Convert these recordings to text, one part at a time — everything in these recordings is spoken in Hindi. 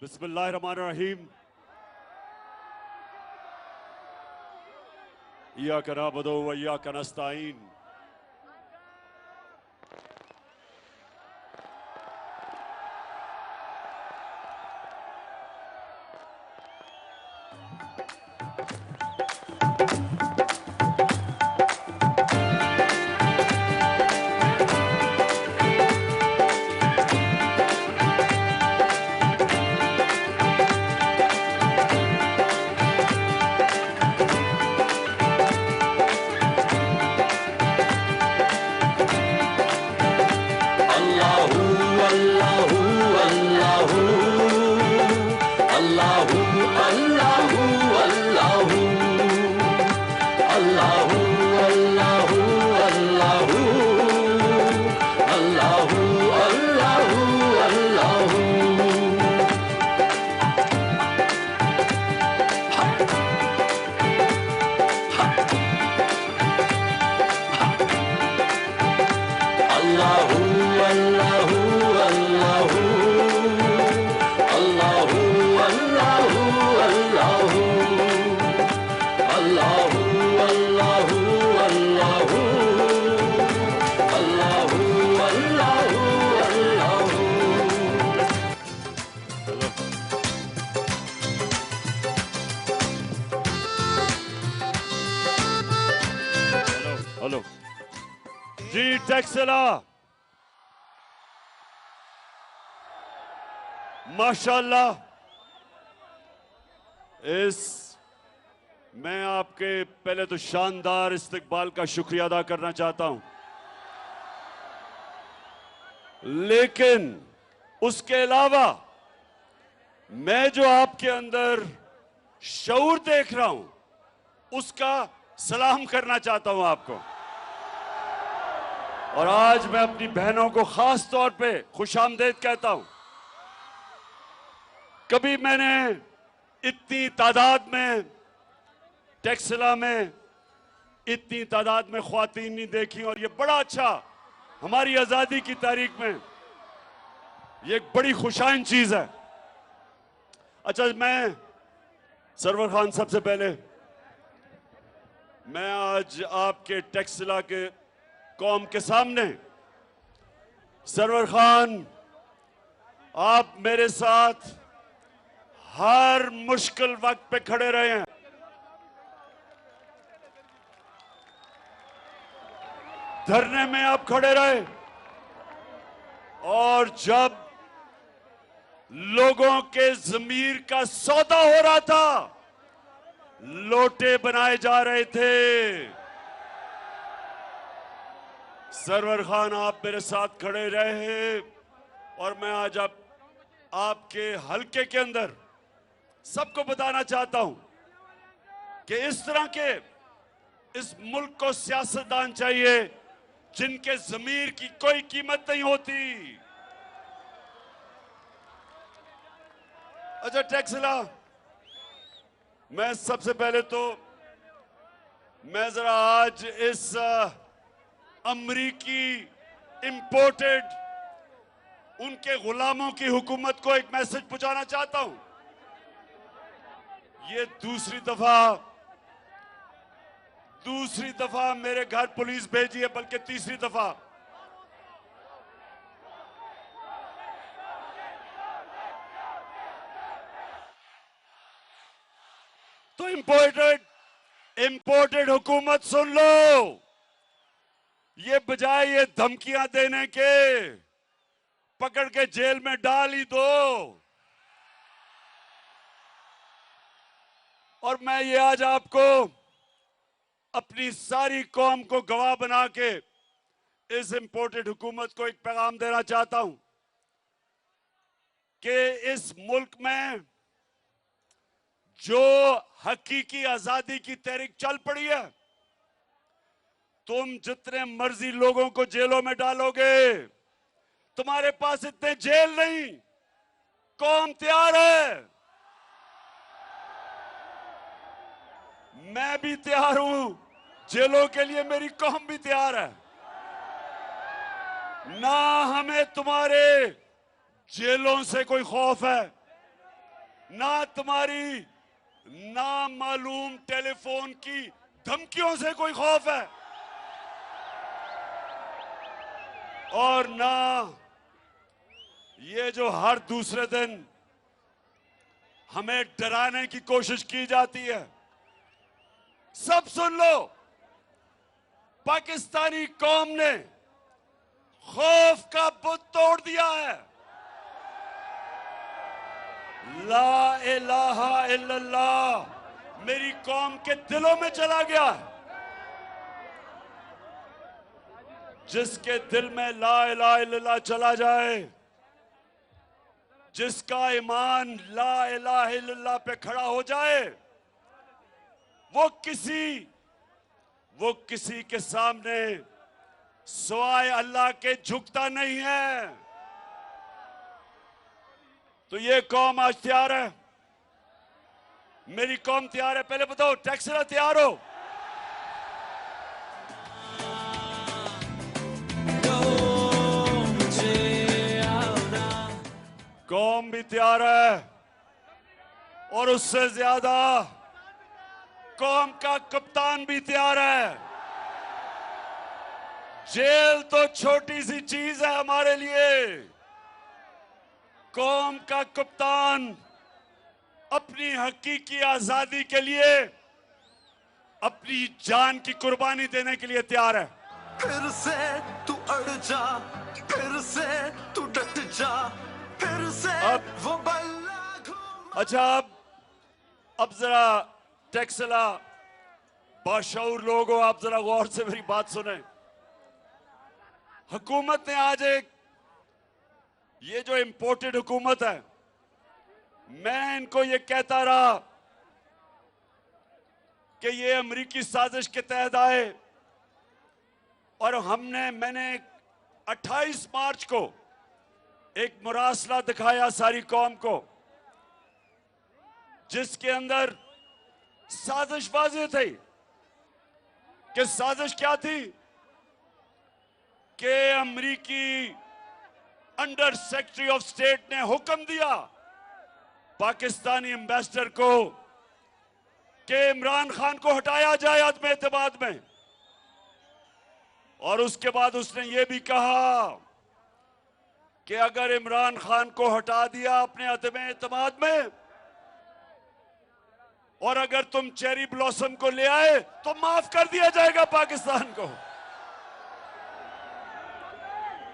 बिस्मिल्लाहिर्रहमानिर्रहीम। इय्याका नअबुदु व इय्याका नस्तईन। हेलो जी टेक्सला, माशाल्लाह। मैं आपके पहले तो शानदार इस्तकबाल का शुक्रिया अदा करना चाहता हूं, लेकिन उसके अलावा मैं जो आपके अंदर शऊर देख रहा हूं उसका सलाम करना चाहता हूं आपको। और आज मैं अपनी बहनों को खास तौर पे खुशामदीद कहता हूं। कभी मैंने इतनी तादाद में टेक्सला में इतनी तादाद में ख्वातीन नहीं देखी, और ये बड़ा अच्छा, हमारी आजादी की तारीख में ये एक बड़ी खुशाइन चीज है। अच्छा, मैं सरवर खान, सबसे पहले मैं आज आपके टेक्सला के कौम के सामने, सरवर खान, आप मेरे साथ हर मुश्किल वक्त पे खड़े रहे हैं। धरने में आप खड़े रहे, और जब लोगों के ज़मीर का सौदा हो रहा था, लोटे बनाए जा रहे थे, सरवर खान आप मेरे साथ खड़े रहे। और मैं आज आपके हलके के अंदर सबको बताना चाहता हूं कि इस तरह के इस मुल्क को सियासतदान चाहिए जिनके ज़मीर की कोई कीमत नहीं होती। अच्छा टेक्सला, मैं सबसे पहले तो मैं जरा आज इस अमरीकी इंपोर्टेड उनके गुलामों की हुकूमत को एक मैसेज पहुंचाना चाहता हूं। ये दूसरी दफा मेरे घर पुलिस भेजी है, बल्कि तीसरी दफा। तो इंपोर्टेड हुकूमत सुन लो, ये बजाय ये धमकियां देने के पकड़ के जेल में डाल ही दो। और मैं ये आज आपको अपनी सारी कौम को गवाह बना के इस इंपोर्टेड हुकूमत को एक पैगाम देना चाहता हूं कि इस मुल्क में जो हकीकी आजादी की तहरीक चल पड़ी है, तुम जितने मर्जी लोगों को जेलों में डालोगे, तुम्हारे पास इतने जेल नहीं। कौम तैयार है, मैं भी तैयार हूं, जेलों के लिए मेरी कौम भी तैयार है। ना हमें तुम्हारे जेलों से कोई खौफ है, ना तुम्हारी नामालूम टेलीफोन की धमकियों से कोई खौफ है, और ना ये जो हर दूसरे दिन हमें डराने की कोशिश की जाती है। सब सुन लो, पाकिस्तानी कौम ने खौफ का बुत तोड़ दिया है। ला इलाहा इल्लल्लाह मेरी कौम के दिलों में चला गया है। जिसके दिल में ला इलाहा इल्लल्लाह चला जाए, जिसका ईमान ला इलाहा इल्लल्लाह पे खड़ा हो जाए, वो किसी के सामने सिवाय अल्लाह के झुकता नहीं है। तो ये कौम आज तैयार है, मेरी कौम तैयार है। पहले बताओ, टेक्सला तैयार हो? कौम भी तैयार है, और उससे ज्यादा कौम का कप्तान भी तैयार है। जेल तो छोटी सी चीज है हमारे लिए, कौम का कप्तान अपनी हकीकी आजादी के लिए अपनी जान की कुर्बानी देने के लिए तैयार है। फिर से तू अड़ जा, फिर से तू डट जा, फिर से अब वो बल्ला घूम। अच्छा, अब जरा टेक्सला बाशऊर लोग हो, आप जरा गौर से मेरी बात सुने। हुकूमत ने आज ये जो इंपोर्टेड हुकूमत है, मैं इनको ये कहता रहा कि ये अमेरिकी साजिश के तहत आए, और मैंने 28 मार्च को एक मुरासला दिखाया सारी कौम को, जिसके अंदर साजिश वाज़ेह थी। कि साजिश क्या थी? कि अमेरिकी अंडर सेक्रेटरी ऑफ स्टेट ने हुक्म दिया पाकिस्तानी एम्बेसडर को कि इमरान खान को हटाया जाए अदम एतमाद में, और उसके बाद उसने ये भी कहा कि अगर इमरान खान को हटा दिया अपने अदम एतमाद में, और अगर तुम चेरी ब्लॉसम को ले आए तो माफ कर दिया जाएगा पाकिस्तान को।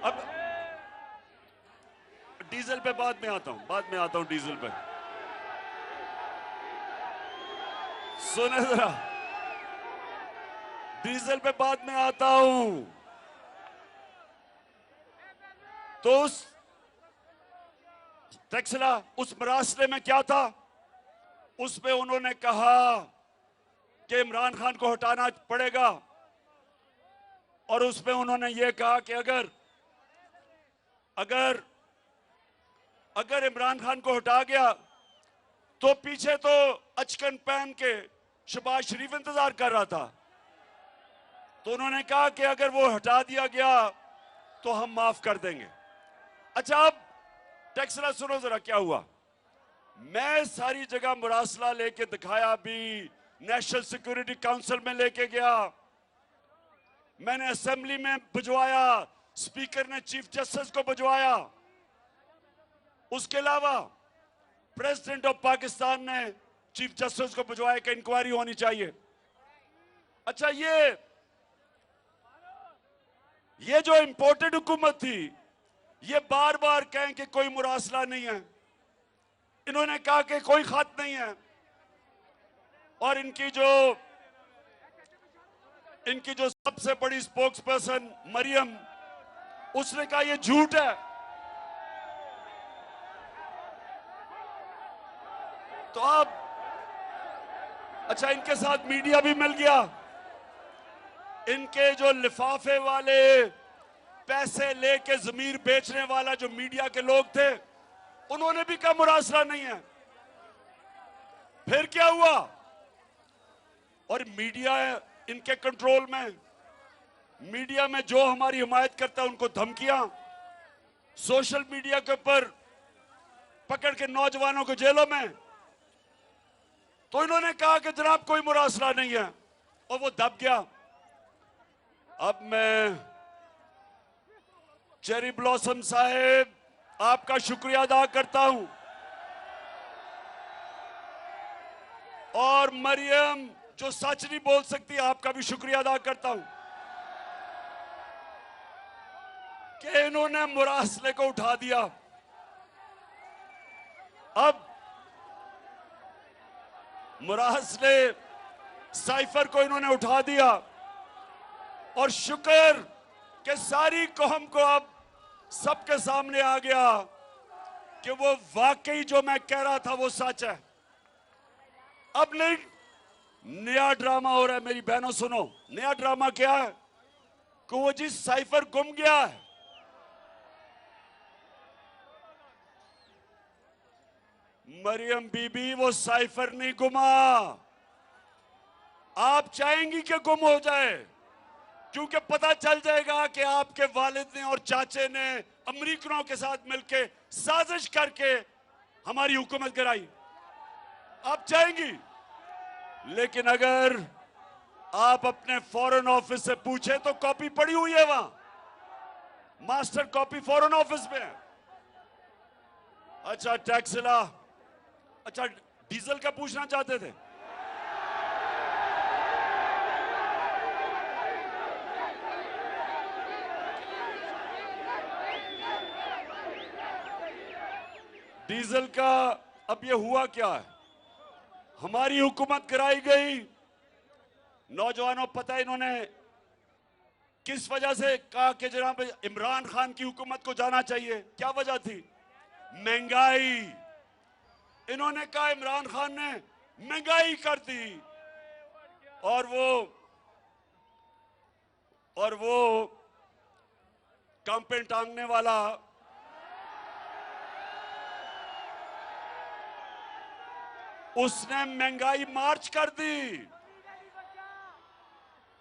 अब डीजल पे बाद में आता हूं डीजल पे। सुने जरा, डीजल पे बाद में आता हूं। तो उस टेक्सला, उस मरासले में क्या था? उसमें उन्होंने कहा कि इमरान खान को हटाना पड़ेगा, और उसमें उन्होंने ये कहा कि अगर इमरान खान को हटा गया तो पीछे तो अचकन पहन के शहबाज शरीफ इंतजार कर रहा था। तो उन्होंने कहा कि अगर वो हटा दिया गया तो हम माफ कर देंगे। अच्छा, अब टेक्सला सुनो जरा क्या हुआ। मैं सारी जगह मुरासला लेके दिखाया, भी नेशनल सिक्योरिटी काउंसिल में लेके गया, मैंने असेंबली में भिजवाया, स्पीकर ने चीफ जस्टिस को भिजवाया, उसके अलावा प्रेसिडेंट ऑफ पाकिस्तान ने चीफ जस्टिस को भिजवाया कि इंक्वायरी होनी चाहिए। अच्छा, ये जो इंपोर्टेड हुकूमत थी, ये बार बार कहें कि कोई मुरासला नहीं है, इन्होंने कहा कि कोई खत नहीं है, और इनकी जो सबसे बड़ी स्पोक्स पर्सन मरियम, उसने कहा ये झूठ है। तो अब अच्छा, इनके साथ मीडिया भी मिल गया, इनके जो लिफाफे वाले पैसे लेके जमीर बेचने वाला जो मीडिया के लोग थे, उन्होंने भी कहा मुरासला नहीं है। फिर क्या हुआ? और मीडिया इनके कंट्रोल में, मीडिया में जो हमारी हिमायत करता है उनको धमकियां, सोशल मीडिया के ऊपर पकड़ के नौजवानों को जेलों में। तो इन्होंने कहा कि जनाब कोई मुरासला नहीं है और वो दब गया। अब मैं चेरी ब्लॉसम साहेब आपका शुक्रिया अदा करता हूं, और मरियम जो सच नहीं बोल सकती आपका भी शुक्रिया अदा करता हूं कि इन्होंने मुरासले को उठा दिया। अब मुरासले साइफर को इन्होंने उठा दिया और शुक्र कि सारी कौम को अब सबके सामने आ गया कि वो वाकई जो मैं कह रहा था वो सच है। अब नहीं, नया ड्रामा हो रहा है। मेरी बहनों सुनो, नया ड्रामा क्या है कि वो जी साइफर गुम गया है। मरियम बीबी, वो साइफर नहीं गुमा। आप चाहेंगी कि गुम हो जाए, क्योंकि पता चल जाएगा कि आपके वालिद ने और चाचे ने अमरीकनों के साथ मिलकर साजिश करके हमारी हुकूमत गिराई। आप चाहेंगी, लेकिन अगर आप अपने फॉरेन ऑफिस से पूछे तो कॉपी पड़ी हुई है वहां, मास्टर कॉपी फॉरेन ऑफिस में है। अच्छा टैक्सिला, अच्छा डीजल का पूछना चाहते थे? डीजल का अब ये हुआ क्या है? हमारी हुकूमत गिराई गई। नौजवानों, पता है इन्होंने किस वजह से कहा कि जनाब इमरान खान की हुकूमत को जाना चाहिए? क्या वजह थी? महंगाई। इन्होंने कहा इमरान खान ने महंगाई कर दी, और वो कांपे टांगने वाला उसने महंगाई मार्च कर दी।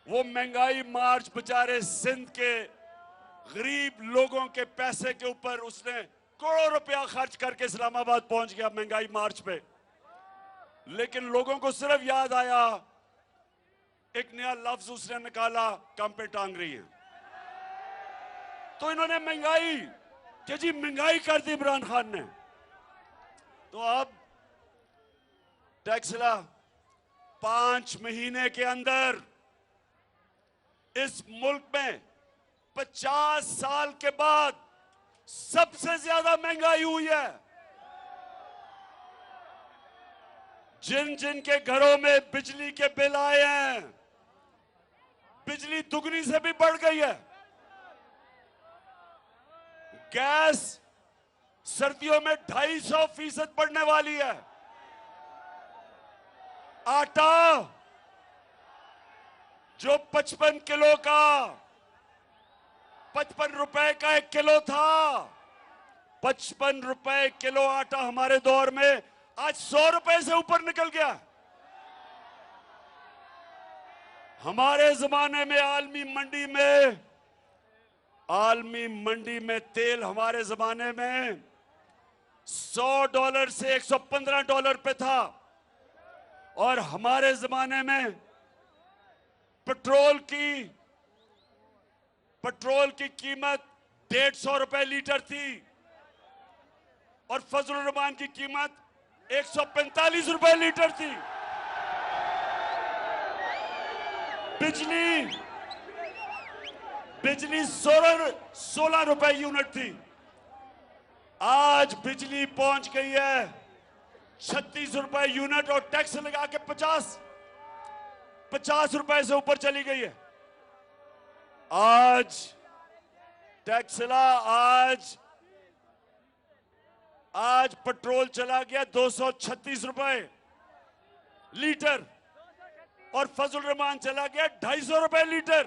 वो महंगाई मार्च बेचारे सिंध के गरीब लोगों के पैसे के ऊपर उसने करोड़ों रुपया खर्च करके इस्लामाबाद पहुंच गया महंगाई मार्च पे। लेकिन लोगों को सिर्फ याद आया, एक नया लफ्ज उसने निकाला, कांपे टांग रही है। तो इन्होंने महंगाई कि जी महंगाई कर दी इमरान खान ने। तो अब टैक्सला 5 महीने के अंदर इस मुल्क में 50 साल के बाद सबसे ज्यादा महंगाई हुई है। जिन जिन के घरों में बिजली के बिल आए हैं, बिजली दुगनी से भी बढ़ गई है। गैस सर्दियों में 250% बढ़ने वाली है। आटा जो 55 किलो का 55 रुपए का 1 किलो था, 55 रुपए किलो आटा हमारे दौर में आज 100 रुपए से ऊपर निकल गया। हमारे जमाने में आलमी मंडी में तेल हमारे जमाने में $100 से $115 पे था, और हमारे जमाने में पेट्रोल की कीमत 150 रुपए लीटर थी, और फजलुर रहमान की कीमत 145 रुपए लीटर थी। बिजली 16 रुपए यूनिट थी। आज बिजली पहुंच गई है 36 रुपए यूनिट, और टैक्स लगा के 50 रुपए से ऊपर चली गई है। आज टैक्सला आज पेट्रोल चला गया 236 रुपए लीटर, और फजल रहमान चला गया 250 रुपए लीटर।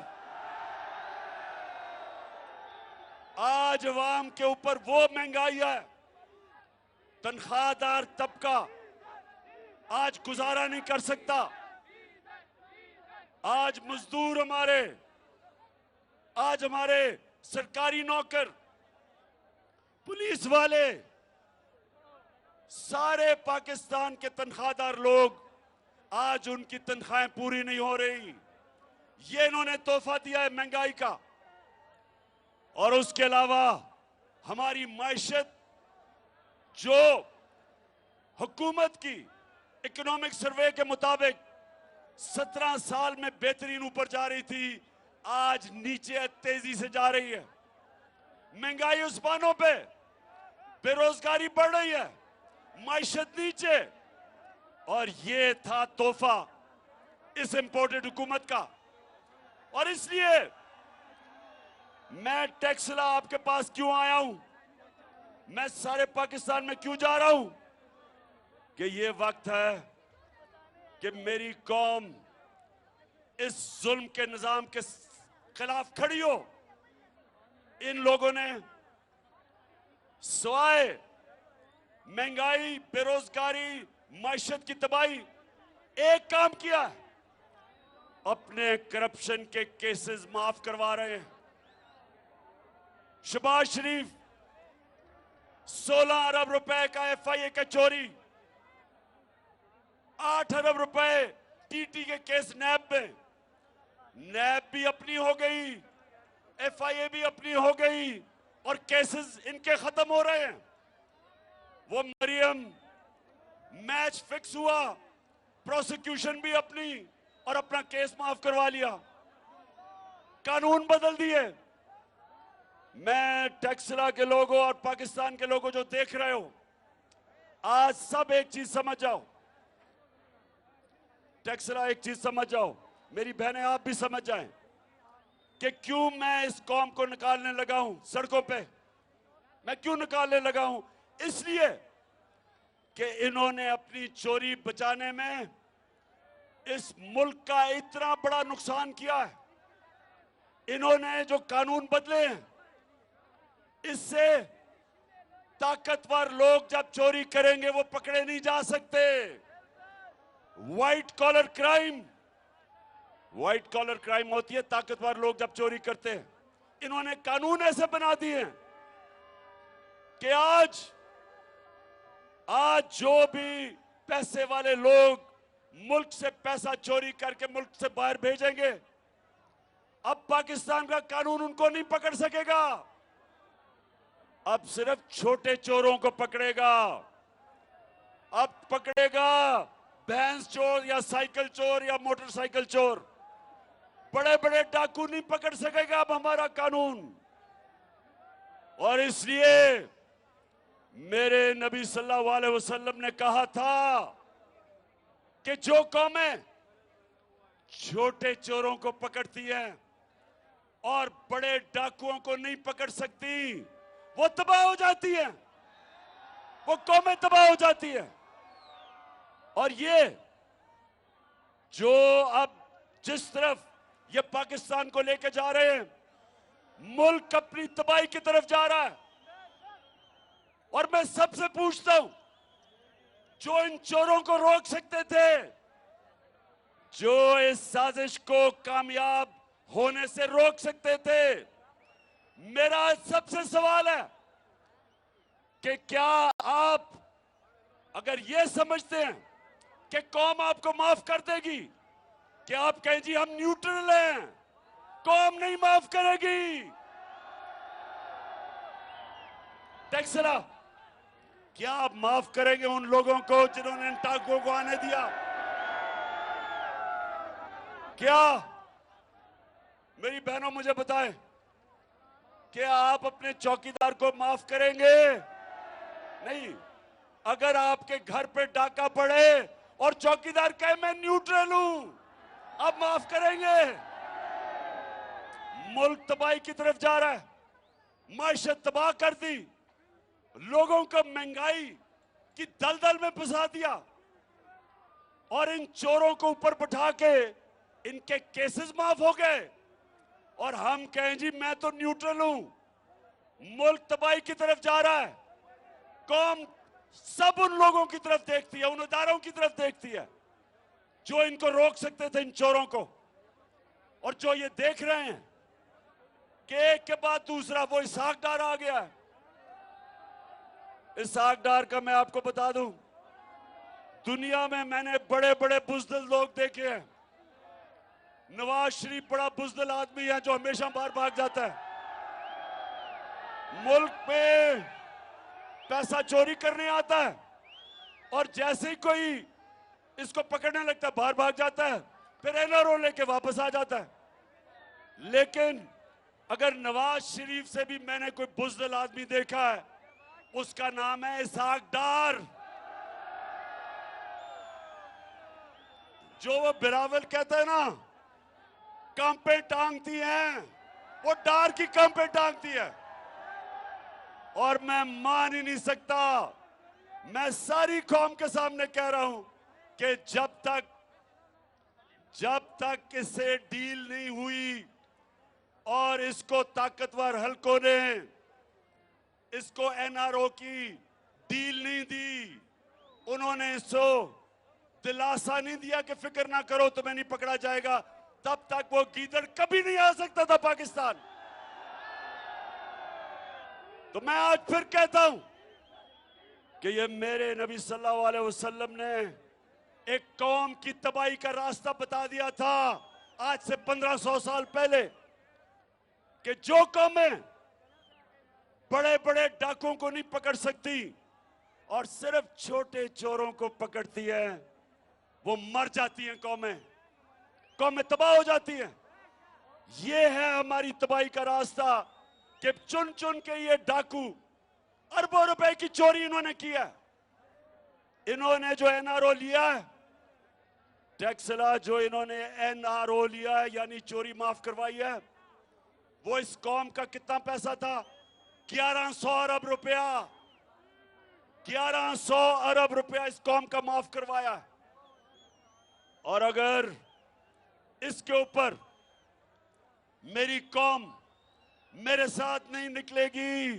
आज अवाम के ऊपर वो महंगाई है, तनख्वाहदार तबका आज गुजारा नहीं कर सकता। आज मजदूर आज हमारे सरकारी नौकर, पुलिस वाले, सारे पाकिस्तान के तनख्वाहदार लोग आज उनकी तनख्वाहें पूरी नहीं हो रही। ये इन्होंने तोहफा दिया है महंगाई का। और उसके अलावा हमारी मायशत जो हुकूमत की इकोनॉमिक सर्वे के मुताबिक 17 साल में बेहतरीन ऊपर जा रही थी, आज नीचे तेजी से जा रही है। महंगाई उस्मानों पे, बेरोजगारी बढ़ रही है, मायशत नीचे। और ये था तोहफा इस इंपोर्टेड हुकूमत का। और इसलिए मैं टेक्सला आपके पास क्यों आया हूं, मैं सारे पाकिस्तान में क्यों जा रहा हूं, कि ये वक्त है कि मेरी कौम इस जुल्म के निजाम के खिलाफ खड़ी हो। इन लोगों ने सिवाय महंगाई, बेरोजगारी, मायशत की तबाही एक काम किया है, अपने करप्शन के केसेस माफ करवा रहे हैं। शहबाज शरीफ 16 अरब रुपए का FIA का चोरी, 8 अरब रुपए TT के केस नैब में, नैब भी अपनी हो गई, FIA भी अपनी हो गई और केसेस इनके खत्म हो रहे हैं। वो मरियम मैच फिक्स हुआ, प्रोसिक्यूशन भी अपनी और अपना केस माफ करवा लिया, कानून बदल दिए। मैं टेक्सला के लोगों और पाकिस्तान के लोगों जो देख रहे हो, आज सब एक चीज समझ जाओ, टेक्सला एक चीज समझ जाओ, मेरी बहनें आप भी समझ जाएं कि क्यों मैं इस कौम को निकालने लगा हूं सड़कों पे। मैं क्यों निकालने लगा हूं? इसलिए कि इन्होंने अपनी चोरी बचाने में इस मुल्क का इतना बड़ा नुकसान किया है। इन्होंने जो कानून बदले हैं, इससे ताकतवर लोग जब चोरी करेंगे वो पकड़े नहीं जा सकते। व्हाइट कॉलर क्राइम होती है ताकतवर लोग जब चोरी करते हैं। इन्होंने कानून ऐसे बना दिए हैं कि आज जो भी पैसे वाले लोग मुल्क से पैसा चोरी करके मुल्क से बाहर भेजेंगे, अब पाकिस्तान का कानून उनको नहीं पकड़ सकेगा। अब सिर्फ छोटे चोरों को पकड़ेगा। अब पकड़ेगा भैंस चोर या साइकिल चोर या मोटरसाइकिल चोर। बड़े बड़े डाकू नहीं पकड़ सकेगा अब हमारा कानून। और इसलिए मेरे नबी सल्लल्लाहु अलैहि वसल्लम ने कहा था कि जो कौमें छोटे चोरों को पकड़ती हैं और बड़े डाकुओं को नहीं पकड़ सकती, वो तबाह हो जाती है, वो कौमें तबाह हो जाती है। और ये जो अब जिस तरफ ये पाकिस्तान को लेकर जा रहे हैं, मुल्क अपनी तबाही की तरफ जा रहा है। और मैं सबसे पूछता हूं, जो इन चोरों को रोक सकते थे, जो इस साजिश को कामयाब होने से रोक सकते थे, मेरा सबसे सवाल है कि क्या आप अगर ये समझते हैं कि कौम आपको माफ कर देगी, कि आप कहें जी हम न्यूट्रल हैं, कौम नहीं माफ करेगी। टेक्सला, क्या आप माफ करेंगे उन लोगों को जिन्होंने इन टाकों को आने दिया? क्या मेरी बहनों मुझे बताएं, क्या आप अपने चौकीदार को माफ करेंगे? नहीं। अगर आपके घर पे डाका पड़े और चौकीदार कहे मैं न्यूट्रल हूं, आप माफ करेंगे? मुल्क तबाही की तरफ जा रहा है, मायशत तबाह कर दी, लोगों को महंगाई की दलदल में फंसा दिया और इन चोरों को ऊपर बिठा के इनके केसेस माफ हो गए और हम कहें जी मैं तो न्यूट्रल हूं। मुल्क तबाही की तरफ जा रहा है, कौम सब उन लोगों की तरफ देखती है, उन इदारों की तरफ देखती है जो इनको रोक सकते थे, इन चोरों को। और जो ये देख रहे हैं कि एक के बाद दूसरा वो इसहाक डार आ गया है, इसहाक डार का मैं आपको बता दूं, दुनिया में मैंने बड़े बड़े बुज़दिल लोग देखे हैं। नवाज शरीफ बड़ा बुज़दिल आदमी है जो हमेशा बाहर भाग जाता है। मुल्क में पैसा चोरी करने आता है और जैसे ही कोई इसको पकड़ने लगता है बाहर भाग जाता है, फिर एनआरओ लेके वापस आ जाता है। लेकिन अगर नवाज शरीफ से भी मैंने कोई बुज़दिल आदमी देखा है, उसका नाम है इसहाक डार। जो वो बिलावल कहता है ना, कांपे टांगती हैं, वो डार की कांपे टांगती है। और मैं मान ही नहीं सकता, मैं सारी कौम के सामने कह रहा हूं कि जब तक इससे डील नहीं हुई और इसको ताकतवर हलकों ने इसको एनआरओ की डील नहीं दी, उन्होंने इसको दिलासा नहीं दिया कि फिक्र ना करो तुम्हें नहीं पकड़ा जाएगा, तब तक वो गीदड़ कभी नहीं आ सकता था पाकिस्तान। तो मैं आज फिर कहता हूं कि ये मेरे नबी सल्लल्लाहु अलैहि वसल्लम ने एक कौम की तबाही का रास्ता बता दिया था आज से 1500 साल पहले, कि जो कौमें बड़े बड़े डाकुओं को नहीं पकड़ सकती और सिर्फ छोटे चोरों को पकड़ती है, वो मर जाती हैं। कौमें तबाह हो जाती हैं। ये है हमारी तबाही का रास्ता कि चुन चुन के ये डाकू अरबों रुपए की चोरी इन्होंने किया। इन्होंने जो एनआरओ लिया है, टैक्सला जो इन्होंने एनआरओ लिया है यानी चोरी माफ करवाई है, वो इस कौम का कितना पैसा था? 1100 अरब रुपया। 1100 अरब रुपया इस कौम का माफ करवाया है। और अगर इसके ऊपर मेरी कौम मेरे साथ नहीं निकलेगी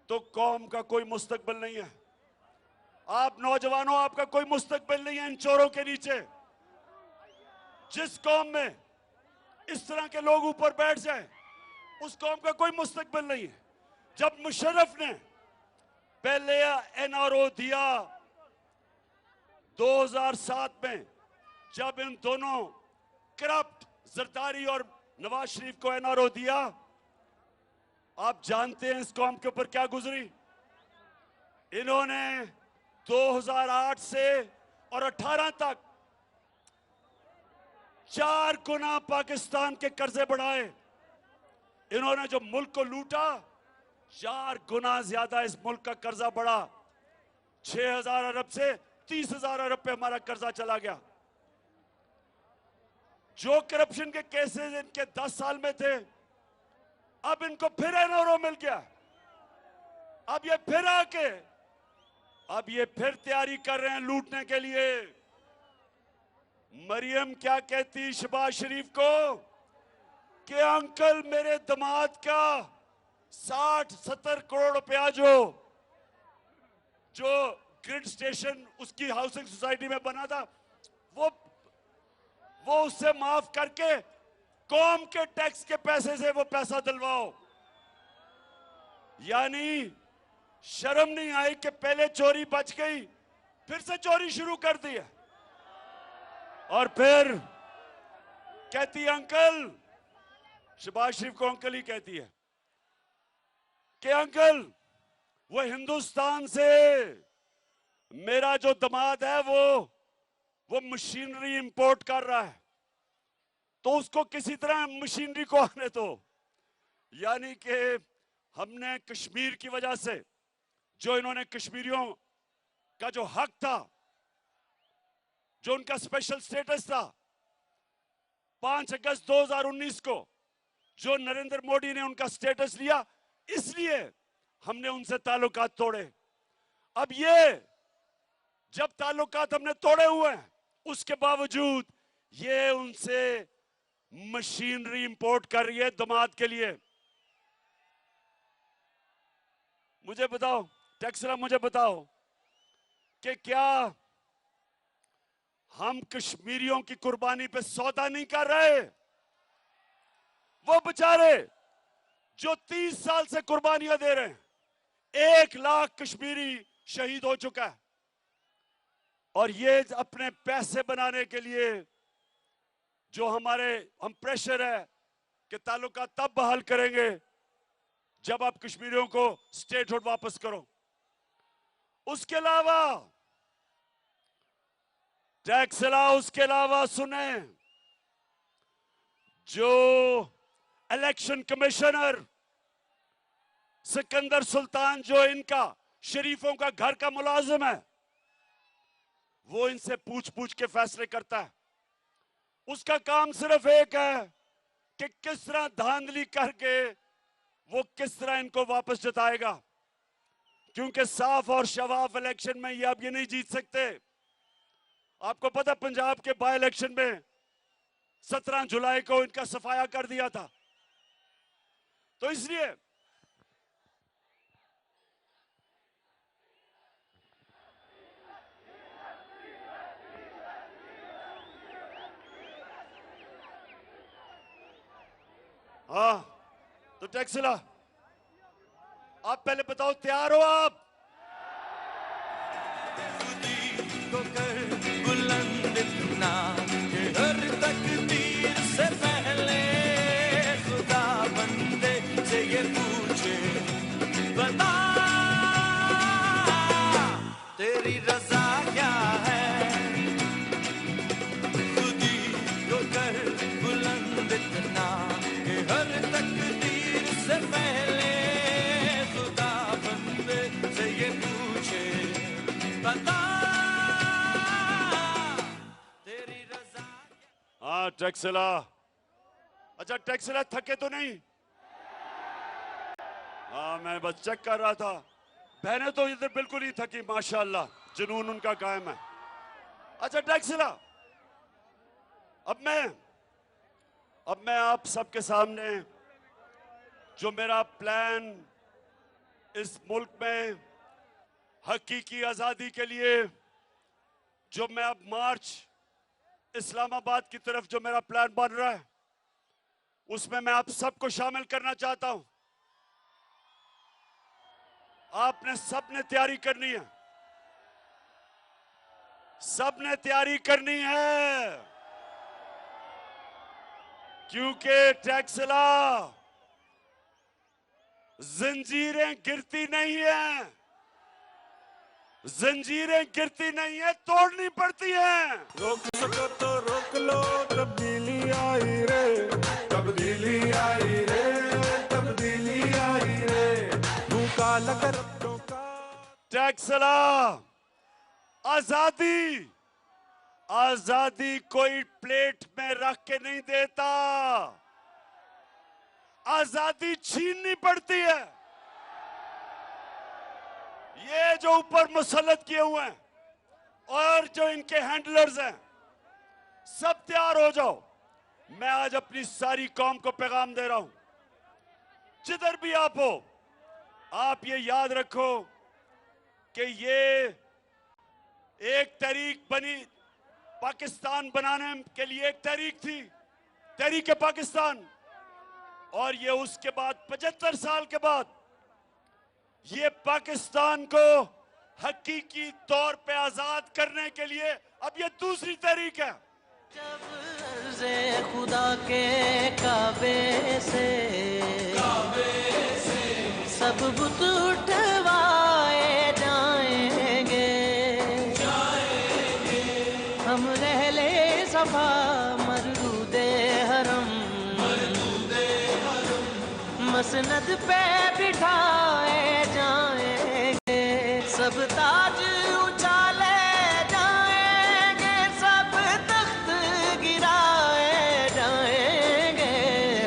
तो कौम का कोई मुस्तकबिल नहीं है। आप नौजवानों, आपका कोई मुस्तकबिल नहीं है इन चोरों के नीचे। जिस कौम में इस तरह के लोग ऊपर बैठ जाए, उस कौम का कोई मुस्तकबिल नहीं है। जब मुशर्रफ ने पहले एनआरओ दिया 2007 में, जब इन दोनों करप्ट जरदारी और नवाज शरीफ को एनआरओ दिया, आप जानते हैं इस कौम के ऊपर क्या गुजरी? इन्होंने 2008 से और 18 तक 4 गुना पाकिस्तान के कर्जे बढ़ाए। इन्होंने जो मुल्क को लूटा, 4 गुना ज्यादा इस मुल्क का कर्जा बढ़ा। 6000 अरब से 30,000 अरब पे हमारा कर्जा चला गया। जो करप्शन के केसेस इनके 10 साल में थे, अब इनको फिर एनआरओ मिल गया। अब ये फिर तैयारी कर रहे हैं लूटने के लिए। मरियम क्या कहती शहबाज शरीफ को कि अंकल मेरे दामाद का 60-70 करोड़ रुपया जो ग्रिड स्टेशन उसकी हाउसिंग सोसाइटी में बना था, वो उससे माफ करके कौम के टैक्स के पैसे से वो पैसा दिलवाओ। यानी शर्म नहीं आई कि पहले चोरी बच गई, फिर से चोरी शुरू कर दी है। और फिर कहती है अंकल, शहबाज शरीफ को अंकल ही कहती है कि अंकल वो हिंदुस्तान से मेरा जो दामाद है वो मशीनरी इंपोर्ट कर रहा है, तो उसको किसी तरह मशीनरी को आने दो। यानी कि हमने कश्मीर की वजह से जो इन्होंने कश्मीरियों का जो हक था, जो उनका स्पेशल स्टेटस था, 5 अगस्त 2019 को जो नरेंद्र मोदी ने उनका स्टेटस लिया, इसलिए हमने उनसे ताल्लुकात तोड़े। अब ये जब ताल्लुकात हमने तोड़े हुए हैं, उसके बावजूद ये उनसे मशीनरी इंपोर्ट कर रही है दामाद के लिए। मुझे बताओ टैक्सला, मुझे बताओ कि क्या हम कश्मीरियों की कुर्बानी पे सौदा नहीं कर रहे? वो बेचारे जो 30 साल से कुर्बानियां दे रहे हैं, 1 लाख कश्मीरी शहीद हो चुका है। और ये अपने पैसे बनाने के लिए जो हम प्रेशर है कि ताल्लुकात तब बहाल करेंगे जब आप कश्मीरियों को स्टेटहुड वापस करो। उसके अलावा टैक्सला, उसके अलावा सुने, जो इलेक्शन कमिश्नर सिकंदर सुल्तान, जो इनका शरीफों का घर का मुलाजिम है, वो इनसे पूछ पूछ के फैसले करता है। उसका काम सिर्फ एक है कि किस तरह धांधली करके वो किस तरह इनको वापस जताएगा, क्योंकि साफ और शफाफ इलेक्शन में ये अब ये नहीं जीत सकते। आपको पता पंजाब के बाय इलेक्शन में 17 जुलाई को इनका सफाया कर दिया था। तो इसलिए हाँ, तो टैक्सला आप पहले बताओ, तैयार हो आप? को कर बुलंद इतना कि हर तकदीर से पहले खुदा बंदे से ये पूछे, बता तेरी रजा क्या है। खुदी को कर बुलंद इतना कि हर तकदीर से पहले खुदा बंदे से ये पूछे, बता तेरी रजा। हाँ टैक्सला, अच्छा टैक्सला थके तो नहीं? हाँ मैं बस चेक कर रहा था। बहनें तो इधर बिल्कुल ही थकी, माशाल्लाह, जुनून उनका कायम है। अच्छा टैक्सला, अब मैं आप सबके सामने जो मेरा प्लान इस मुल्क में हकीकी आजादी के लिए, जो मैं अब मार्च इस्लामाबाद की तरफ जो मेरा प्लान बन रहा है, उसमें मैं आप सबको शामिल करना चाहता हूं। आपने सबने तैयारी करनी है, सबने तैयारी करनी है, क्योंकि टैक्सला जंजीरें गिरती नहीं है, जंजीरें गिरती नहीं है, तोड़नी पड़ती है। रोक सको तो रोक लो, तब्दीली आई रे, तब्दीली आई रे, तब्दीली आई रे, मुंह काला कर अपनों का। टैक्सला, आजादी, आजादी कोई प्लेट में रख के नहीं देता, आजादी छीननी पड़ती है। ये जो ऊपर मुसल्लत किए हुए हैं और जो इनके हैंडलर्स हैं, सब तैयार हो जाओ। मैं आज अपनी सारी कौम को पैगाम दे रहा हूं, जिधर भी आप हो, आप ये याद रखो कि ये एक तहरीक बनी, पाकिस्तान बनाने के लिए एक तहरीक थी, तहरीक पाकिस्तान, और ये उसके बाद 75 साल के बाद ये पाकिस्तान को हकीकी तौर पे आजाद करने के लिए अब ये दूसरी तहरीक है। जब अर्ज़े खुदा के काबे से सब बुत उठवाए जाएंगे, हम रहले सफा मरदूदे हरम मसनद पे बिठाए जाएंगे, सब ताज उछाले जाएंगे, सब तख्त गिराए जाएंगे,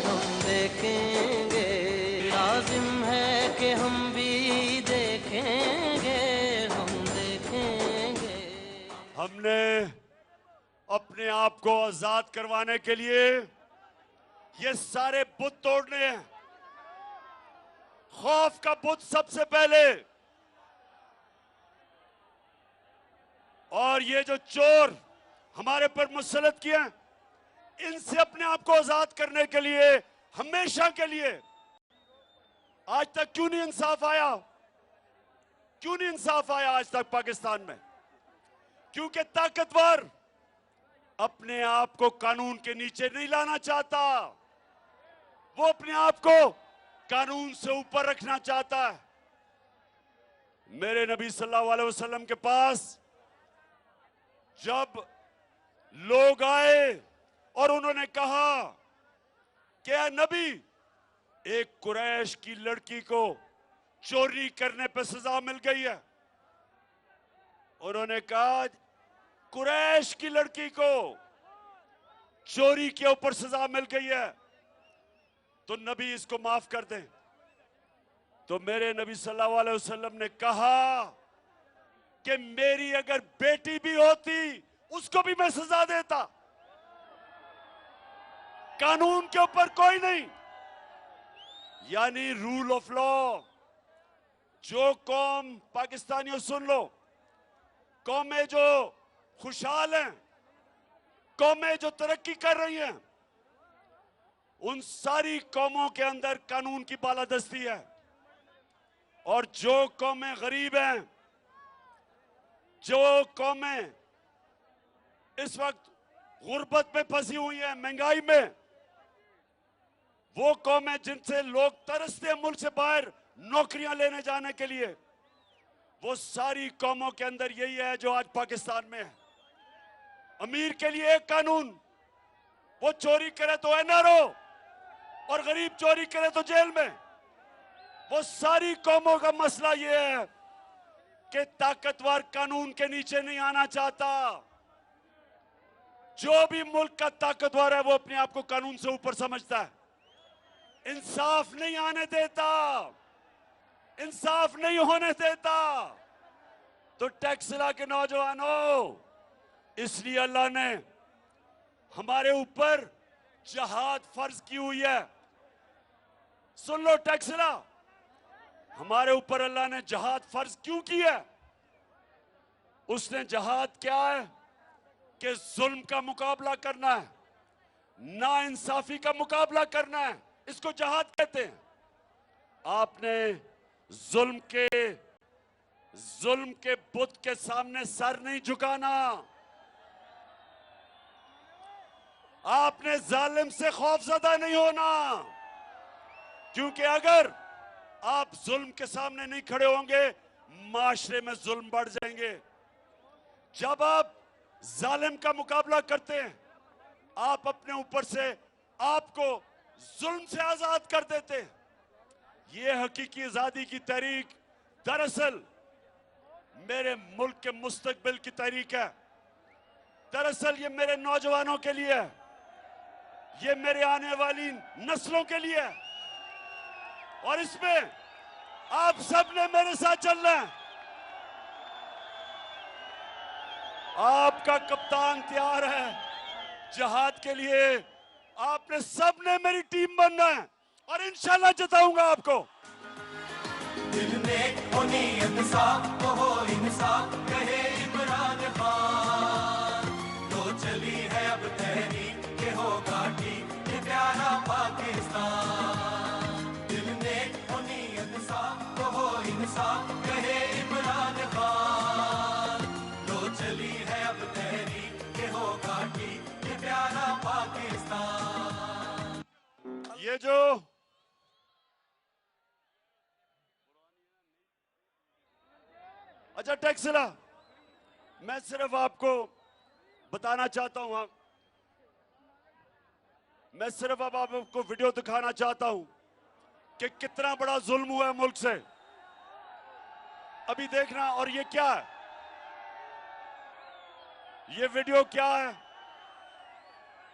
हम देखेंगे, लाजिम है कि हम भी देखेंगे, हम देखेंगे। हमने अपने आप को आजाद करवाने के लिए ये सारे बुत तोड़ने हैं। खौफ का बुत सबसे पहले, और ये जो चोर हमारे पर मुसल्लत किए हैं, इनसे अपने आप को आजाद करने के लिए, हमेशा के लिए। आज तक क्यों नहीं इंसाफ आया? क्यों नहीं इंसाफ आया आज तक पाकिस्तान में? क्योंकि ताकतवर अपने आप को कानून के नीचे नहीं लाना चाहता, वो अपने आप को कानून से ऊपर रखना चाहता है। मेरे नबी सल्लल्लाहु अलैहि वसल्लम के पास जब लोग आए और उन्होंने कहा कि या नबी, एक कुरैश की लड़की को चोरी करने पर सजा मिल गई है। उन्होंने कहा कुरैश की लड़की को चोरी के ऊपर सजा मिल गई है, तो नबी इसको माफ कर दें। तो मेरे नबी सल्लल्लाहु अलैहि वसल्लम ने कहा कि मेरी अगर बेटी भी होती उसको भी मैं सजा देता, कानून के ऊपर कोई नहीं। यानी रूल ऑफ लॉ। जो कौम, पाकिस्तानियों सुन लो, कौमें जो खुशहाल हैं, कौमें जो तरक्की कर रही हैं, उन सारी कौमों के अंदर कानून की बालादस्ती है। और जो कौमें गरीब हैं, जो कौमें इस वक्त गुर्बत में फंसी हुई हैं, महंगाई में, वो कौमें जिनसे लोग तरसते हैं मुल्क से बाहर नौकरियां लेने जाने के लिए, वो सारी कौमों के अंदर यही है जो आज पाकिस्तान में है। अमीर के लिए एक कानून, वो चोरी करे तो एनआरओ, और गरीब चोरी करे तो जेल में। वो सारी कौमों का मसला ये है कि ताकतवर कानून के नीचे नहीं आना चाहता। जो भी मुल्क का ताकतवर है वो अपने आप को कानून से ऊपर समझता है, इंसाफ नहीं आने देता, इंसाफ नहीं होने देता। तो टैक्सला के नौजवानों, इसलिए अल्लाह ने हमारे ऊपर जहाद फर्ज की हुई है। सुन लो टैक्सला, हमारे ऊपर अल्लाह ने जहाद फर्ज क्यों की है? उसने जहाद क्या है कि जुल्म का मुकाबला करना है, ना इंसाफी का मुकाबला करना है, इसको जहाद कहते हैं। आपने जुल्म के बुत के सामने सर नहीं झुकाना। आपने जालिम से खौफजदा नहीं होना, क्योंकि अगर आप जुल्म के सामने नहीं खड़े होंगे, माशरे में जुल्म बढ़ जाएंगे। जब आप जालिम का मुकाबला करते हैं, आप अपने ऊपर से आपको जुल्म से आजाद कर देते हैं। ये हकीकी आजादी की तहरीक दरअसल मेरे मुल्क के मुस्तकबिल की तहरीक है। दरअसल ये मेरे नौजवानों के लिए है, ये मेरे आने वाली नस्लों के लिए है, और इसमें आप सब ने मेरे साथ चलना है। आपका कप्तान तैयार है जहाद के लिए, आपने सब ने मेरी टीम बनना है, और इंशाल्लाह जिताऊंगा आपको। दिल में हो नीयत साफ हो इंसाफ कहे इमरान खान, तो चली है अब तहरीक के होगा ठीक ये प्यारा पाकिस्तान। दिल में हो नीयत साफ हो इंसाफ कहे इमरान खान, तो चली है अब तहरीक के होगा ठीक ये प्यारा पाकिस्तान। ये जो अच्छा टैक्सला, मैं सिर्फ आपको बताना चाहता हूं, मैं सिर्फ अब आपको वीडियो दिखाना चाहता हूं कि कितना बड़ा जुल्म हुआ है मुल्क से। अभी देखना, और ये क्या है, ये वीडियो क्या है,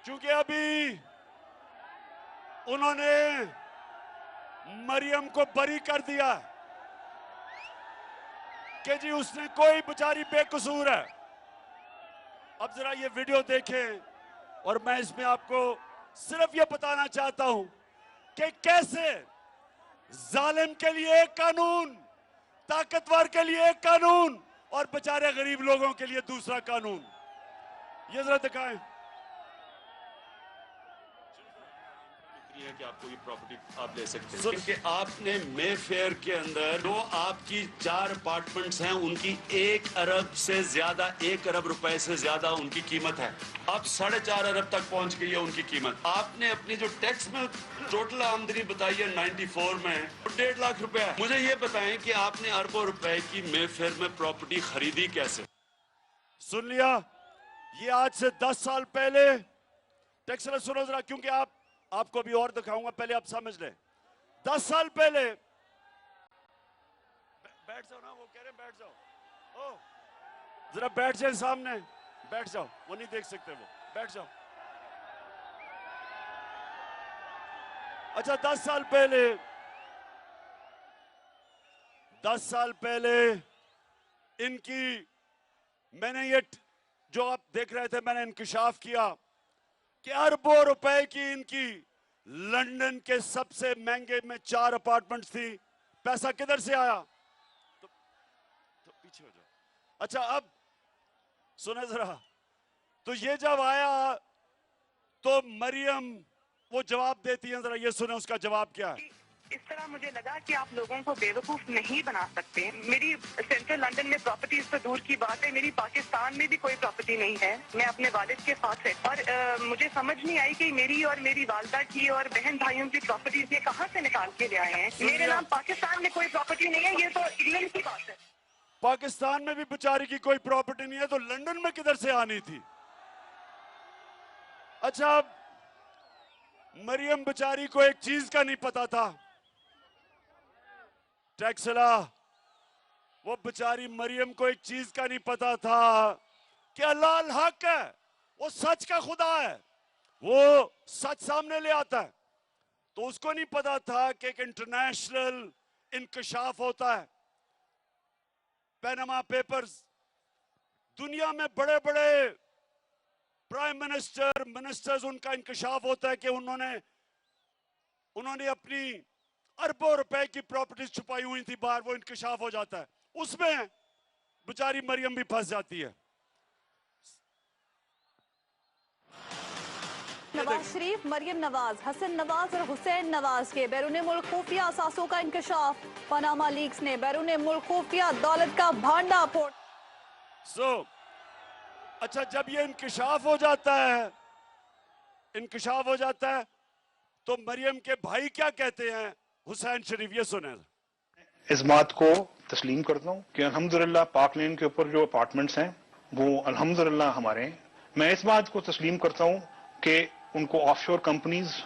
क्योंकि अभी उन्होंने मरियम को बरी कर दिया कि जी उसने कोई बेचारी बेकसूर है। अब जरा ये वीडियो देखें, और मैं इसमें आपको सिर्फ ये बताना चाहता हूं कि कैसे जालिम के लिए एक कानून, ताकतवर के लिए एक कानून, और बेचारे गरीब लोगों के लिए दूसरा कानून। ये जरा दिखाएं। है कि आपको ये प्रॉपर्टी आप ले सकते हैं क्योंकि आपने मेफेयर के अंदर जो आपकी 4 अपार्टमेंट्स हैं उनकी 1 अरब से ज्यादा 1 अरब रुपए से ज्यादा उनकी कीमत है। अब 4.5 अरब तक पहुंच गई है उनकी कीमत। आपने अपनी जो टैक्स में टोटल आमदनी बताई है 94 में 1.5 लाख रुपए है। मुझे ये बताएं कि आपने अरबों रुपए की मेफेयर में प्रॉपर्टी खरीदी कैसे? सुन लिया, ये आज से 10 साल पहले टैक्स सुनो जरा, क्योंकि आपको भी और दिखाऊंगा, पहले आप समझ लें। 10 साल पहले बैठ जाओ ना, वो कह रहे हैं बैठ जाओ। ओ जरा बैठ जाए सामने, बैठ जाओ, वो नहीं देख सकते, वो बैठ जाओ। अच्छा 10 साल पहले इनकी, मैंने ये जो आप देख रहे थे, मैंने इंकशाफ किया कि अरबों रुपए की इनकी लंदन के सबसे महंगे में 4 अपार्टमेंट्स थी। पैसा किधर से आया? तो पीछे हो जाओ। अच्छा अब सुने जरा, तो ये जब आया तो मरियम वो जवाब देती है, जरा ये सुने उसका जवाब क्या है। इस तरह मुझे लगा कि आप लोगों को बेवकूफ नहीं बना सकते। मेरी सेंट्रल लंदन में प्रॉपर्टीज तो दूर की बात है, मेरी पाकिस्तान में भी कोई प्रॉपर्टी नहीं है। मैं अपने वालिद के साथ है और मुझे समझ नहीं आई कि मेरी और मेरी वालदा की और बहन भाइयों की प्रॉपर्टीज ये कहाँ से निकाल के ले आए हैं। मेरे नाम पाकिस्तान में कोई प्रॉपर्टी नहीं है, ये तो इंग्लैंड की बात है। पाकिस्तान में भी बेचारी की कोई प्रॉपर्टी नहीं है, तो लंदन में किधर से आनी थी? अच्छा मरियम बेचारी को एक चीज का नहीं पता था, टैक्सला, वो बेचारी मरियम को एक चीज का नहीं पता था कि अल्लाह अल हक है, वो सच का खुदा है, वो सच सामने ले आता है। तो उसको नहीं पता था कि एक इंटरनेशनल इंकशाफ होता है, पैनामा पेपर्स, दुनिया में बड़े बड़े प्राइम मिनिस्टर्स उनका इंकशाफ होता है कि उन्होंने अपनी अरबों रुपए की प्रॉपर्टीज छुपाई हुई थी बाहर, वो इंकशाफ हो जाता है, उसमें बेचारी मरियम भी फंस जाती है। नवाज शरीफ, मरियम नवाज, हसन नवाज और हुसैन नवाज के बैरून मुल्क खुफिया असासों का इंकशाफ। पनामा लीक्स ने बैरून मुल्क खुफिया दौलत का भांडाफोड़। अच्छा जब ये इंकशाफ हो जाता है तो मरियम के भाई क्या कहते हैं, हुसैन शरीफ, ये सुने। इस बात को तस्लीम करता हूँ कि अल्हम्दुलिल्लाह पाक लेन के ऊपर जो अपार्टमेंट्स हैं वो अल्हम्दुलिल्लाह हमारे हैं। मैं इस बात को तस्लीम करता हूँ कि उनको ऑफशोर कंपनीज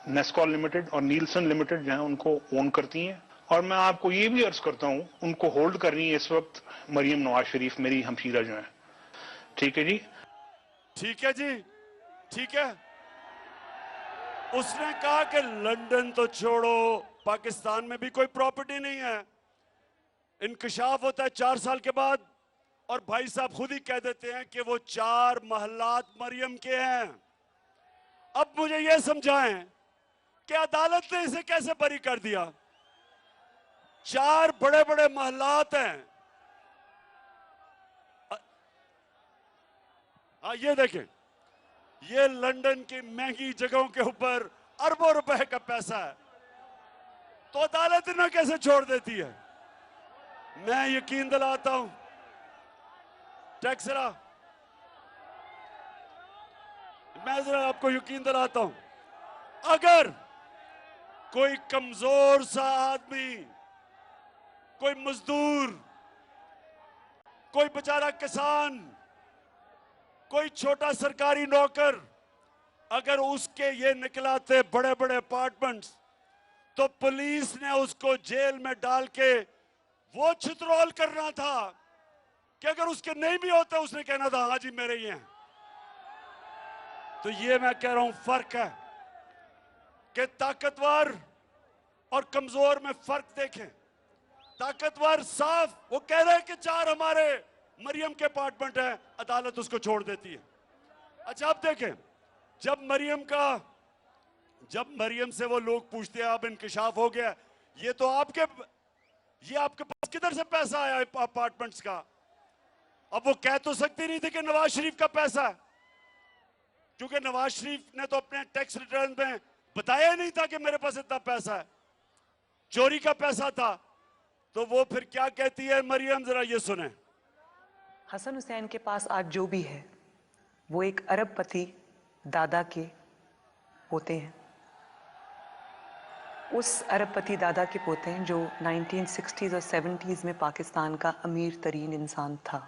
नेस्कॉल लिमिटेड और नीलसन लिमिटेड जो है उनको ओन करती हैं, और मैं आपको ये भी अर्ज करता हूँ उनको होल्ड कर रही है इस वक्त मरियम नवाज शरीफ, मेरी हमशीरा जो है। ठीक है जी, ठीक है जी, ठीक है। उसने कहा कि लंदन तो छोड़ो, पाकिस्तान में भी कोई प्रॉपर्टी नहीं है। इंकशाफ होता है 4 साल के बाद, और भाई साहब खुद ही कह देते हैं कि वो 4 महल्लात मरियम के हैं। अब मुझे यह समझाएं कि अदालत ने इसे कैसे बरी कर दिया। 4 बड़े बड़े महल्लात हैं। हाँ ये देखें, ये लंदन की महंगी जगहों के ऊपर अरबों रुपए का पैसा है, तो अदालत ना कैसे छोड़ देती है। मैं यकीन दिलाता हूं टैक्सरा, मैं जरा आपको यकीन दिलाता हूं, अगर कोई कमजोर सा आदमी, कोई मजदूर, कोई बेचारा किसान, कोई छोटा सरकारी नौकर, अगर उसके ये निकलाते बड़े बड़े अपार्टमेंट्स, तो पुलिस ने उसको जेल में डाल के वो छितरौल करना था कि अगर उसके नहीं भी होते उसने कहना था हाँ जी मेरे ही हैं। तो ये मैं कह रहा हूं फर्क है कि ताकतवर और कमजोर में फर्क देखें। ताकतवर साफ वो कह रहे हैं कि 4 हमारे मरियम के अपार्टमेंट है, अदालत उसको छोड़ देती है। अच्छा अब देखें, जब मरियम से वो लोग पूछते हैं अब इंकशाफ हो गया, ये आपके पास किधर से पैसा आया अपार्टमेंट्स का? अब वो कह तो सकती नहीं थी कि नवाज शरीफ का पैसा है, क्योंकि नवाज शरीफ ने तो अपने टैक्स रिटर्न में बताया नहीं था कि मेरे पास इतना पैसा है, चोरी का पैसा था। तो वो फिर क्या कहती है मरियम, जरा ये सुने। हसन हुसैन के पास आज जो भी है वो एक अरबपति दादा के पोते हैं। उस अरबपति दादा के पोते हैं जो 1960s और 70s में पाकिस्तान का अमीर तरीन इंसान था।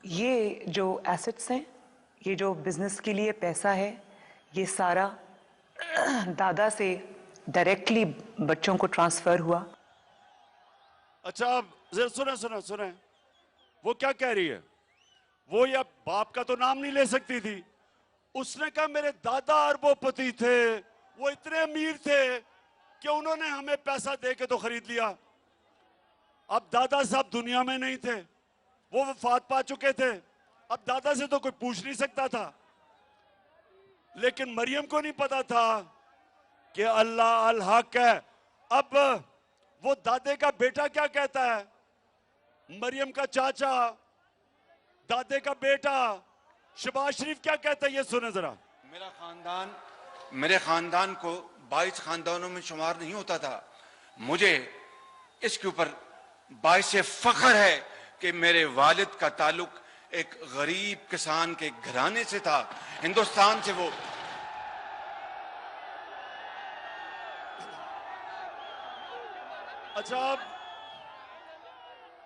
ये जो एसेट्स हैं, ये जो बिजनेस के लिए पैसा है, ये सारा दादा से डायरेक्टली बच्चों को ट्रांसफर हुआ। अच्छा अब जरा सुने सुने सुने, वो क्या कह रही है। वो या बाप का तो नाम नहीं ले सकती थी। उसने कहा मेरे दादा अरबोपति थे, वो इतने अमीर थे कि उन्होंने हमें पैसा दे के तो खरीद लिया। अब दादा साहब दुनिया में नहीं थे, वो वफात पा चुके थे। अब दादा से तो कोई पूछ नहीं सकता था। लेकिन मरियम को नहीं पता था कि अल्लाह अल हक है। अब वो दादे का बेटा क्या कहता है, मरियम का चाचा, दादे का बेटा शहबाज शरीफ क्या कहता है, ये सुने जरा। मेरे खानदान को 22 खानदानों में शुमार नहीं होता था। मुझे इसके ऊपर बाइसे फख्र है कि मेरे वालिद का ताल्लुक एक गरीब किसान के घराने से था, हिंदुस्तान से। वो अच्छा अब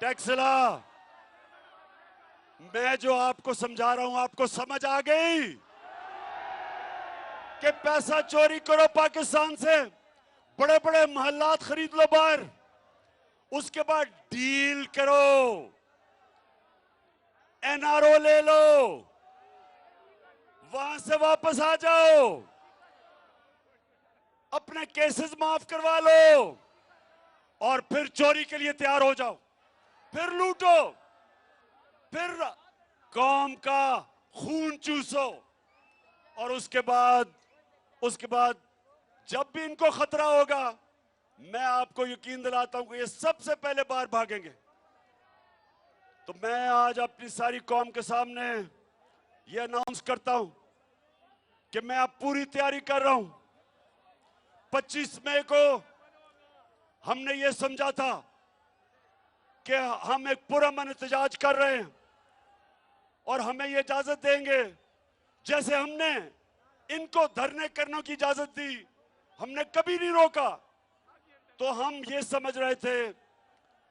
टैक्सला, मैं जो आपको समझा रहा हूं आपको समझ आ गई कि पैसा चोरी करो पाकिस्तान से, बड़े बड़े महल्लात खरीद लो बाहर, उसके बाद डील करो, एनआरओ ले लो, वहां से वापस आ जाओ, अपने केसेस माफ करवा लो और फिर चोरी के लिए तैयार हो जाओ, फिर लूटो, फिर कौम का खून चूसो। और उसके बाद जब भी इनको खतरा होगा, मैं आपको यकीन दिलाता हूं कि ये सबसे पहले बाहर भागेंगे। तो मैं आज अपनी सारी कौम के सामने ये अनाउंस करता हूं कि मैं अब पूरी तैयारी कर रहा हूं। 25 मई को हमने ये समझा था कि हम एक पुरअमन एहतजाज कर रहे हैं और हमें ये इजाजत देंगे, जैसे हमने इनको धरने करने की इजाजत दी, हमने कभी नहीं रोका। तो हम ये समझ रहे थे,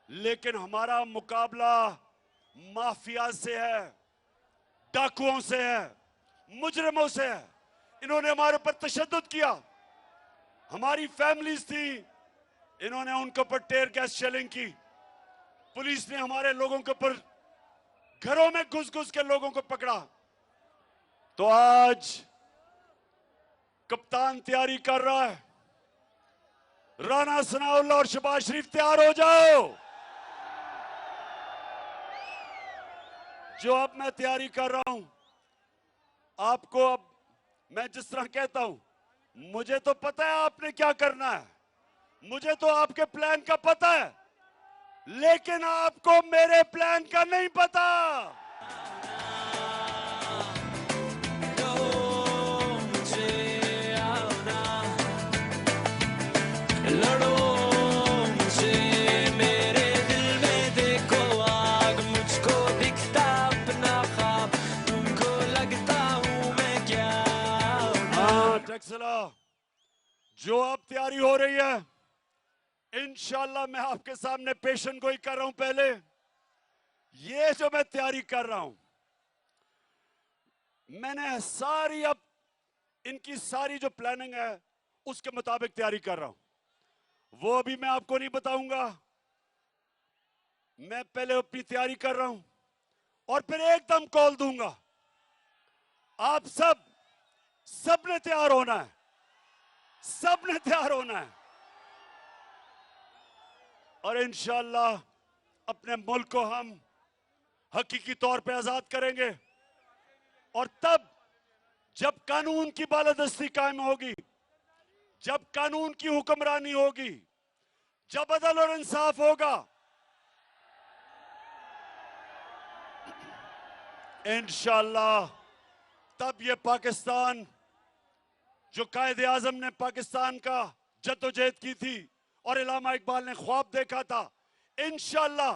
लेकिन हमारा मुकाबला माफिया से है, डाकुओं से है, मुजरिमों से है। इन्होंने हमारे ऊपर तशद्दुद किया, हमारी फैमिलीज थी, इन्होंने उनके ऊपर टेयर गैस शेलिंग की। पुलिस ने हमारे लोगों के ऊपर घरों में घुस घुस के लोगों को पकड़ा। तो आज कप्तान तैयारी कर रहा है, राना सनाउल्ला और शहबाज शरीफ तैयार हो जाओ। जो अब मैं तैयारी कर रहा हूं, आपको अब मैं जिस तरह कहता हूं, मुझे तो पता है आपने क्या करना है, मुझे तो आपके प्लान का पता है, लेकिन आपको मेरे प्लान का नहीं पता। जो अब तैयारी हो रही है, इंशाल्लाह मैं आपके सामने पेशन गोई कर रहा हूं। पहले ये जो मैं तैयारी कर रहा हूं, मैंने सारी अब इनकी सारी जो प्लानिंग है उसके मुताबिक तैयारी कर रहा हूं। वो अभी मैं आपको नहीं बताऊंगा। मैं पहले अपनी तैयारी कर रहा हूं और फिर एकदम कॉल दूंगा। आप सब ने तैयार होना है, सब ने तैयार होना है और इंशाअल्लाह अपने मुल्क को हम हकीकी तौर पे आजाद करेंगे। और तब जब कानून की बालादस्ती कायम होगी, जब कानून की हुक्मरानी होगी, जब अदल और इंसाफ होगा, इंशाअल्लाह तब ये पाकिस्तान जो कायदे आजम ने पाकिस्तान का जद्दोजहद की थी और इलामा इकबाल ने ख्वाब देखा था, इंशाअल्लाह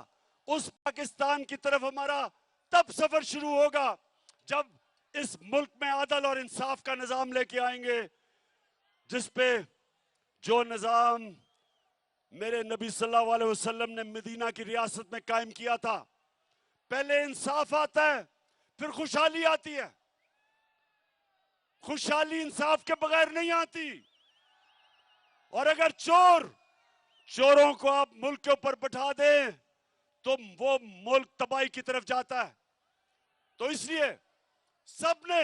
उस पाकिस्तान की तरफ हमारा तब सफर शुरू होगा जब इस मुल्क में आदल और इंसाफ का निजाम लेके आएंगे, जिसपे जो निजाम मेरे नबी सल्लल्लाहु अलैहि वसल्लम ने मदीना की रियासत में कायम किया था। पहले इंसाफ आता है, फिर खुशहाली आती है। खुशहाली इंसाफ के बगैर नहीं आती। और अगर चोरों को आप मुल्क के ऊपर बैठा दें तो वो मुल्क तबाही की तरफ जाता है। तो इसलिए सबने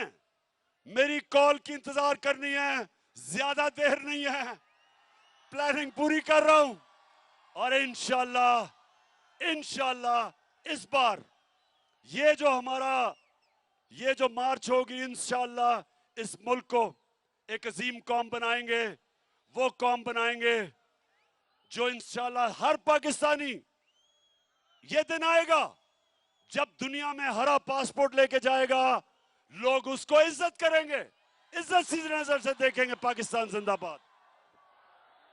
मेरी कॉल की इंतजार करनी है, ज्यादा देर नहीं है, प्लानिंग पूरी कर रहा हूं और इंशाल्लाह इस बार ये जो मार्च होगी, इंशाल्लाह इस मुल्क को एक अजीम कौम बनाएंगे। वो कौम बनाएंगे जो इंशाल्लाह हर पाकिस्तानी, ये दिन आएगा जब दुनिया में हरा पासपोर्ट लेके जाएगा, लोग उसको इज्जत करेंगे, इज्जत सी नजर से देखेंगे। पाकिस्तान जिंदाबाद।